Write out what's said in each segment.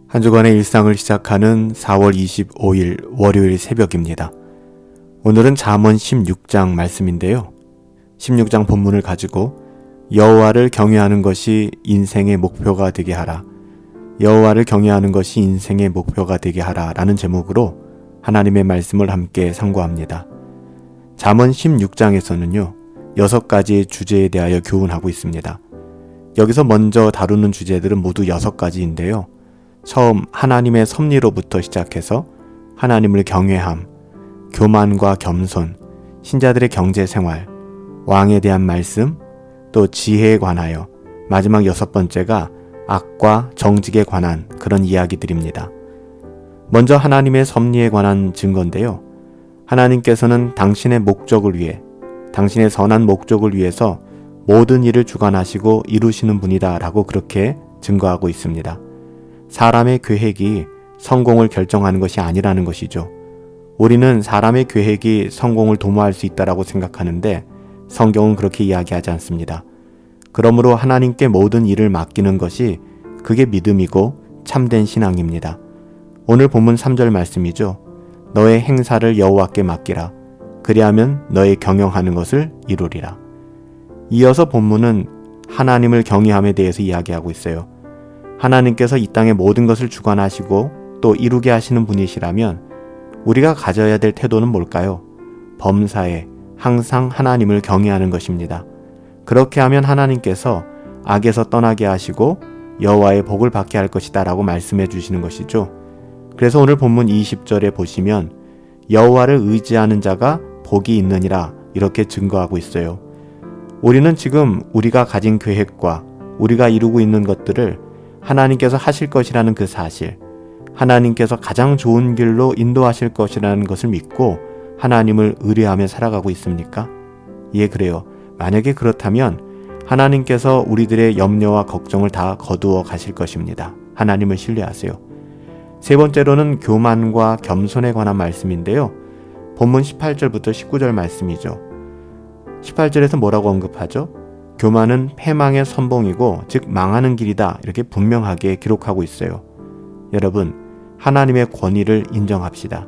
한 주간의 일상을 시작하는 4월 25일 월요일 새벽입니다. 오늘은 잠언 16장 말씀인데요. 16장 본문을 가지고 여호와를 경외하는 것이 인생의 목표가 되게 하라. 여호와를 경외하는 것이 인생의 목표가 되게 하라 라는 제목으로 하나님의 말씀을 함께 상고합니다. 잠언 16장에서는요. 6가지의 주제에 대하여 교훈하고 있습니다. 여기서 먼저 다루는 주제들은 모두 6가지인데요. 처음 하나님의 섭리로부터 시작해서 하나님을 경외함, 교만과 겸손, 신자들의 경제생활, 왕에 대한 말씀, 또 지혜에 관하여 마지막 6번째가 악과 정직에 관한 그런 이야기들입니다. 먼저 하나님의 섭리에 관한 증거인데요. 하나님께서는 당신의 목적을 위해, 당신의 선한 목적을 위해서 모든 일을 주관하시고 이루시는 분이다 라고 그렇게 증거하고 있습니다. 사람의 계획이 성공을 결정하는 것이 아니라는 것이죠. 우리는 사람의 계획이 성공을 도모할 수 있다라고 생각하는데 성경은 그렇게 이야기하지 않습니다. 그러므로 하나님께 모든 일을 맡기는 것이 그게 믿음이고 참된 신앙입니다. 오늘 본문 3절 말씀이죠. 너의 행사를 여호와께 맡기라. 그리하면 너의 경영하는 것을 이루리라. 이어서 본문은 하나님을 경외함에 대해서 이야기하고 있어요. 하나님께서 이 땅의 모든 것을 주관하시고 또 이루게 하시는 분이시라면 우리가 가져야 될 태도는 뭘까요? 범사에 항상 하나님을 경외하는 것입니다. 그렇게 하면 하나님께서 악에서 떠나게 하시고 여호와의 복을 받게 할 것이다 라고 말씀해 주시는 것이죠. 그래서 오늘 본문 20절에 보시면 여호와를 의지하는 자가 복이 있느니라 이렇게 증거하고 있어요. 우리는 지금 우리가 가진 계획과 우리가 이루고 있는 것들을 하나님께서 하실 것이라는 그 사실, 하나님께서 가장 좋은 길로 인도하실 것이라는 것을 믿고 하나님을 의뢰하며 살아가고 있습니까? 예, 그래요. 만약에 그렇다면 하나님께서 우리들의 염려와 걱정을 다 거두어 가실 것입니다. 하나님을 신뢰하세요. 세 번째로는 교만과 겸손에 관한 말씀인데요. 본문 18절부터 19절 말씀이죠. 18절에서 뭐라고 언급하죠? 교만은 패망의 선봉이고 즉 망하는 길이다 이렇게 분명하게 기록하고 있어요. 여러분, 하나님의 권위를 인정합시다.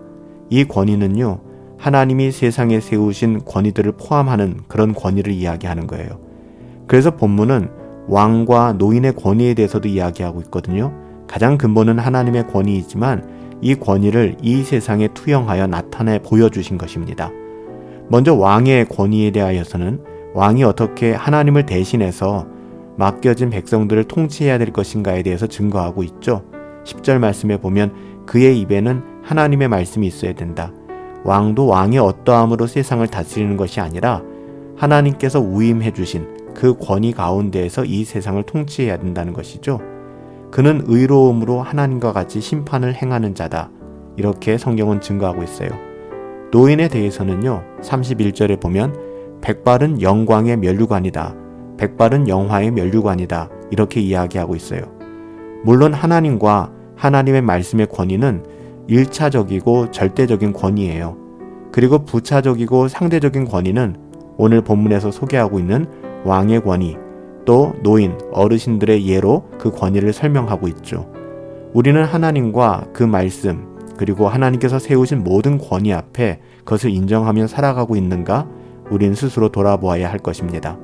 이 권위는요, 하나님이 세상에 세우신 권위들을 포함하는 그런 권위를 이야기하는 거예요. 그래서 본문은 왕과 노인의 권위에 대해서도 이야기하고 있거든요. 가장 근본은 하나님의 권위이지만 이 권위를 이 세상에 투영하여 나타내 보여주신 것입니다. 먼저 왕의 권위에 대하여서는 왕이 어떻게 하나님을 대신해서 맡겨진 백성들을 통치해야 될 것인가에 대해서 증거하고 있죠. 10절 말씀에 보면 그의 입에는 하나님의 말씀이 있어야 된다. 왕도 왕의 어떠함으로 세상을 다스리는 것이 아니라 하나님께서 위임해 주신 그 권위 가운데에서 이 세상을 통치해야 된다는 것이죠. 그는 의로움으로 하나님과 같이 심판을 행하는 자다. 이렇게 성경은 증거하고 있어요. 노인에 대해서는요. 31절에 보면 백발은 영광의 면류관이다. 백발은 영화의 면류관이다. 이렇게 이야기하고 있어요. 물론 하나님과 하나님의 말씀의 권위는 1차적이고 절대적인 권위예요. 그리고 부차적이고 상대적인 권위는 오늘 본문에서 소개하고 있는 왕의 권위, 또 노인, 어르신들의 예로 그 권위를 설명하고 있죠. 우리는 하나님과 그 말씀, 그리고 하나님께서 세우신 모든 권위 앞에 그것을 인정하며 살아가고 있는가? 우린 스스로 돌아보아야 할 것입니다.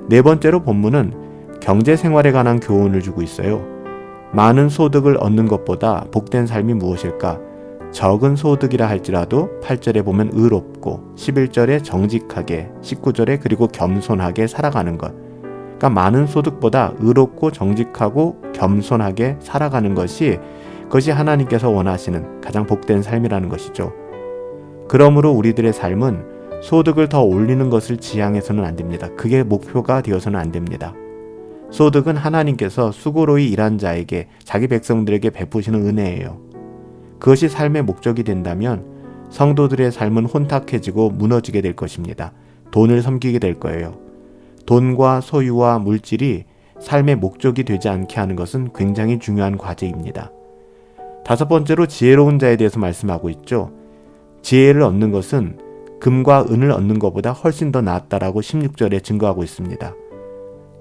네 번째로 본문은 경제생활에 관한 교훈을 주고 있어요. 많은 소득을 얻는 것보다 복된 삶이 무엇일까? 적은 소득이라 할지라도 8절에 보면 의롭고 11절에 정직하게 19절에 그리고 겸손하게 살아가는 것. 그러니까 많은 소득보다 의롭고 정직하고 겸손하게 살아가는 그것이 하나님께서 원하시는 가장 복된 삶이라는 것이죠. 그러므로 우리들의 삶은 소득을 더 올리는 것을 지향해서는 안 됩니다. 그게 목표가 되어서는 안 됩니다. 소득은 하나님께서 수고로이 일한 자에게, 자기 백성들에게 베푸시는 은혜예요. 그것이 삶의 목적이 된다면 성도들의 삶은 혼탁해지고 무너지게 될 것입니다. 돈을 섬기게 될 거예요. 돈과 소유와 물질이 삶의 목적이 되지 않게 하는 것은 굉장히 중요한 과제입니다. 다섯 번째로 지혜로운 자에 대해서 말씀하고 있죠. 지혜를 얻는 것은 금과 은을 얻는 것보다 훨씬 더 낫다라고 16절에 증거하고 있습니다.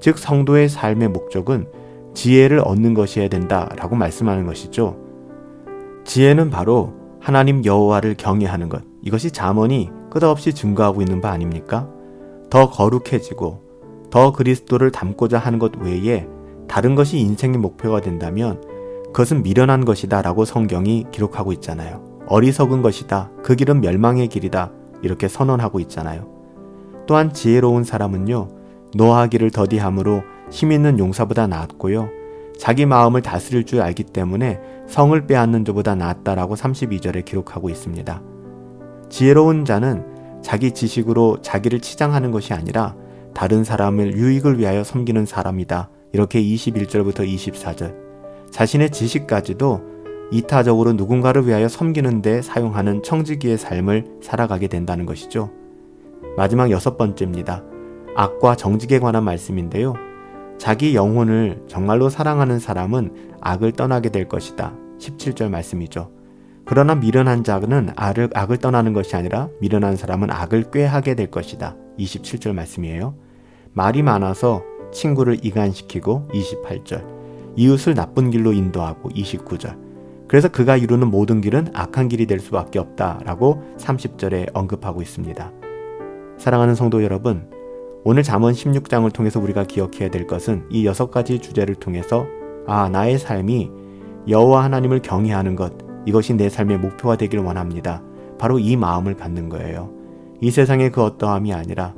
즉 성도의 삶의 목적은 지혜를 얻는 것이어야 된다라고 말씀하는 것이죠. 지혜는 바로 하나님 여호와를 경외하는 것, 이것이 잠언이 끝없이 증거하고 있는 바 아닙니까? 더 거룩해지고 더 그리스도를 닮고자 하는 것 외에 다른 것이 인생의 목표가 된다면 그것은 미련한 것이다 라고 성경이 기록하고 있잖아요. 어리석은 것이다, 그 길은 멸망의 길이다, 이렇게 선언하고 있잖아요. 또한 지혜로운 사람은요, 노하기를 더디함으로 힘있는 용사보다 낫고요, 자기 마음을 다스릴 줄 알기 때문에 성을 빼앗는 자보다 낫다라고 32절에 기록하고 있습니다. 지혜로운 자는 자기 지식으로 자기를 치장하는 것이 아니라 다른 사람을 유익을 위하여 섬기는 사람이다. 이렇게 21절부터 24절, 자신의 지식까지도 이타적으로 누군가를 위하여 섬기는 데 사용하는 청지기의 삶을 살아가게 된다는 것이죠. 마지막 6번째입니다. 악과 정직에 관한 말씀인데요. 자기 영혼을 정말로 사랑하는 사람은 악을 떠나게 될 것이다. 17절 말씀이죠. 그러나 미련한 자는 악을 떠나는 것이 아니라 미련한 사람은 악을 꾀하게 될 것이다. 27절 말씀이에요. 말이 많아서 친구를 이간시키고 28절, 이웃을 나쁜 길로 인도하고 29절, 그래서 그가 이루는 모든 길은 악한 길이 될 수밖에 없다라고 30절에 언급하고 있습니다. 사랑하는 성도 여러분, 오늘 잠언 16장을 통해서 우리가 기억해야 될 것은 이 6가지 주제를 통해서 나의 삶이 여호와 하나님을 경외하는 것, 이것이 내 삶의 목표가 되길 원합니다. 바로 이 마음을 갖는 거예요. 이 세상의 그 어떠함이 아니라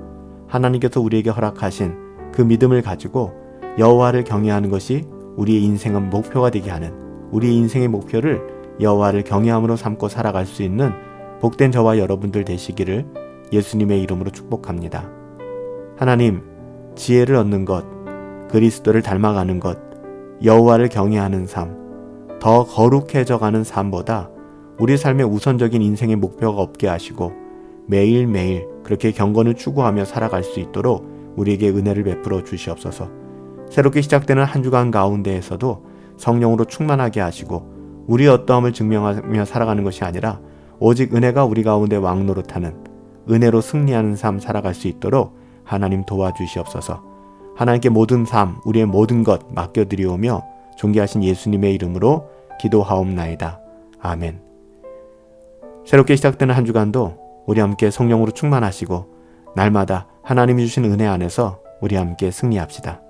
하나님께서 우리에게 허락하신 그 믿음을 가지고 여호와를 경외하는 것이 우리의 인생의 목표가 되게 하는, 우리의 인생의 목표를 여호와를 경외함으로 삼고 살아갈 수 있는 복된 저와 여러분들 되시기를 예수님의 이름으로 축복합니다. 하나님, 지혜를 얻는 것, 그리스도를 닮아가는 것, 여호와를 경외하는 삶, 더 거룩해져가는 삶보다 우리 삶의 우선적인 인생의 목표가 없게 하시고 매일매일 그렇게 경건을 추구하며 살아갈 수 있도록 우리에게 은혜를 베풀어 주시옵소서. 새롭게 시작되는 한 주간 가운데에서도 성령으로 충만하게 하시고 우리의 어떠함을 증명하며 살아가는 것이 아니라 오직 은혜가 우리 가운데 왕노릇하는, 은혜로 승리하는 삶 살아갈 수 있도록 하나님 도와주시옵소서. 하나님께 모든 삶, 우리의 모든 것 맡겨드리오며 존귀하신 예수님의 이름으로 기도하옵나이다. 아멘. 새롭게 시작되는 한 주간도 우리 함께 성령으로 충만하시고 날마다 하나님이 주신 은혜 안에서 우리 함께 승리합시다.